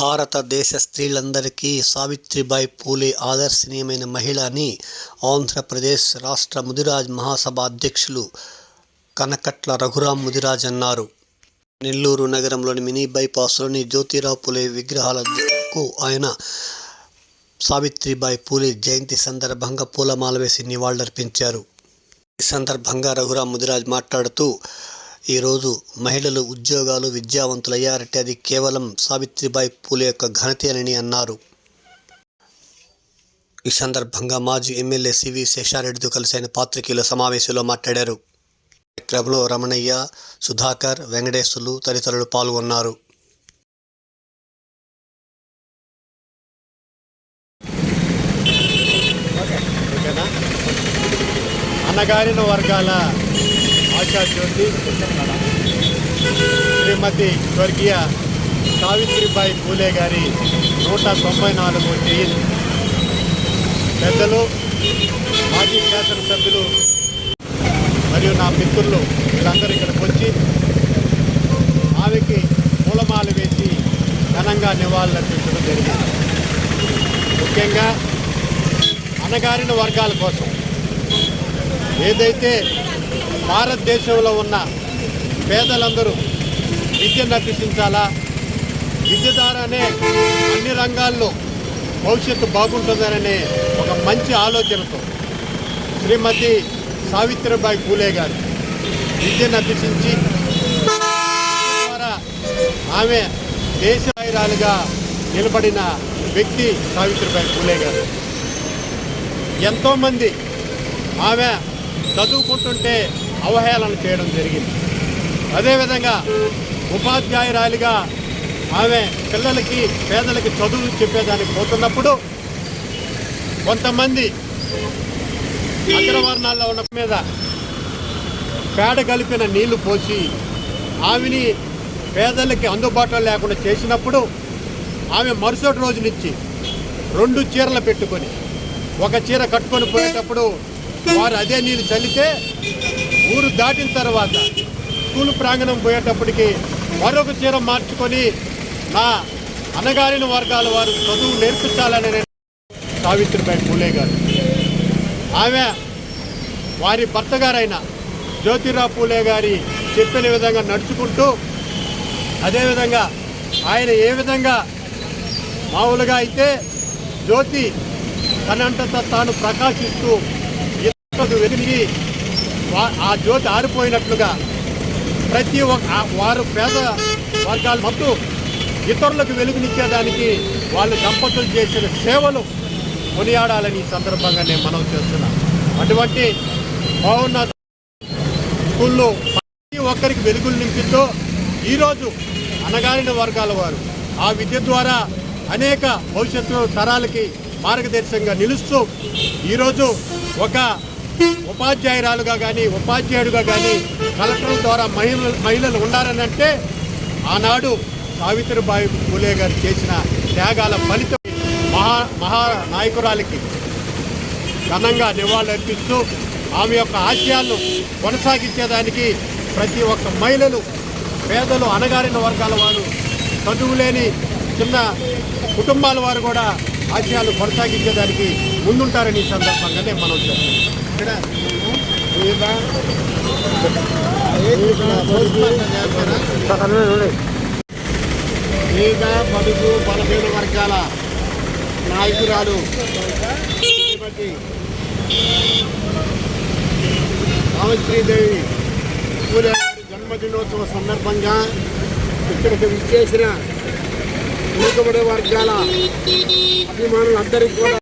భారతదేశ స్త్రీలందరికీ సావిత్రిబాయి పూలే ఆదర్శనీయమైన మహిళ అని ఆంధ్రప్రదేశ్ రాష్ట్ర ముదిరాజ్ మహాసభ అధ్యక్షులు కనకట్ల రఘురాం ముదిరాజ్ అన్నారు. నెల్లూరు నగరంలోని మినీ బైపాస్లోని జ్యోతిరావు పూలే విగ్రహాలకు ఆయన సావిత్రిబాయి పూలే జయంతి సందర్భంగా పూలమాల వేసి నివాళులర్పించారు. ఈ సందర్భంగా రఘురాం ముదిరాజ్ మాట్లాడుతూ, ఈరోజు మహిళలు ఉద్యోగాలు విద్యావంతులయ్యారంటే అది కేవలం సావిత్రిబాయి పూలే యొక్క ఘనతేనని అన్నారు. ఈ సందర్భంగా మాజీ ఎమ్మెల్యే సివి శేషారెడ్డితో కలిసి ఆయన పాత్రికేయుల సమావేశంలో మాట్లాడారు. కార్యక్రమంలో రమణయ్య, సుధాకర్, వెంకటేశ్వర్లు తదితరులు పాల్గొన్నారు. అణగారిన వర్గాల ఆశాజ్యోతి శ్రీమతి స్వర్గీయ సావిత్రిబాయి పూలే గారి 194వ జయంతి పెద్దలు, మాజీ శాసనసభ్యులు మరియు నా మిత్రులు వీళ్ళందరూ ఇక్కడికి వచ్చి ఆమెకి పూలమాల వేసి ఘనంగా నివాళులర్పించడం జరిగింది. ముఖ్యంగా అణగారిన వర్గాల కోసం ఏదైతే భారతదేశంలో ఉన్న పేదలందరూ విద్యను అభ్యసించాలా, విద్య ద్వారానే అన్ని రంగాల్లో భవిష్యత్తు బాగుంటుందనే ఒక మంచి ఆలోచనతో శ్రీమతి సావిత్రిబాయి పూలే గారు విద్యను అభ్యసించి ద్వారా ఆమె దేశనాయకురాలుగా నిలబడిన వ్యక్తి సావిత్రిబాయి పూలే గారు. ఎంతోమంది ఆమె చదువుకుంటుంటే అవహేళన చేయడం జరిగింది. అదేవిధంగా ఉపాధ్యాయురాలిగా ఆమె పిల్లలకి, పేదలకి చదువులు చెప్పేదానికి పోతున్నప్పుడు కొంతమంది అగ్రవర్ణాల్లో ఉన్న మీద పేడ కలిపిన నీళ్లు పోసి ఆమెని పేదలకి అందుబాటులో లేకుండా చేసినప్పుడు ఆమె మరుసటి రోజు నుంచి 2 చీరలు పెట్టుకొని ఒక చీర కట్టుకొని పోయేటప్పుడు వారు అదే నీళ్ళు చల్లితే ఊరు దాటిన తర్వాత స్కూల్ ప్రాంగణం పోయేటప్పటికి మరొక చీర మార్చుకొని నా అణగారిన వర్గాల వారు చదువు నేర్పించాలని సావిత్రిబాయి పూలే గారు. ఆమె వారి భర్త గారైన జ్యోతిరావు పూలే గారి చెప్పిన విధంగా నడుచుకుంటూ, అదేవిధంగా ఆయన ఏ విధంగా మామూలుగా అయితే జ్యోతి తనంతట తాను ప్రకాశిస్తూ వెలిగి ఆ జ్యోతి ఆరిపోయినట్లుగా ప్రతి ఒక్క వారు పేద వర్గాల మొత్తం ఇతరులకు వెలుగునిచ్చేదానికి వాళ్ళు దంపతులు చేసిన సేవలు కొనియాడాలని ఈ సందర్భంగా నేను మనవి చేస్తున్నాను. అటువంటి మహోన్నత స్కూల్లో ప్రతి ఒక్కరికి వెలుగులు నింపితో ఈరోజు అణగారిన వర్గాల వారు ఆ విద్య ద్వారా అనేక భవిష్యత్తు తరాలకి మార్గదర్శకంగా నిలుస్తూ ఈరోజు ఒక ఉపాధ్యాయురాలుగా కానీ ఉపాధ్యాయుడిగా కానీ కలెక్టర్ల ద్వారా మహిళలు ఉన్నారని అంటే ఆనాడు సావిత్రిబాయి పూలే గారు చేసిన త్యాగాల ఫలితం. మహానాయకురాలికి ఘనంగా నివాళులర్పిస్తూ ఆమె యొక్క ఆశయాలను కొనసాగించేదానికి ప్రతి ఒక్క మహిళలు, పేదలు, అణగారిన వర్గాల వారు, చదువులేని చిన్న కుటుంబాల వారు కూడా ఆశయాలు కొనసాగించేదానికి ముందుంటారని ఈ సందర్భంగానే మనం చేస్తాం. పేద, బడుగు, బలహీన వర్గాల నాయకురాలు శ్రీమతి సావిత్రీదేవి పూలే గారి జన్మదినోత్సవ సందర్భంగా ఇక్కడికి విచ్చేసిన వెనుకబడే వర్గాల అభిమానులందరికీ కూడా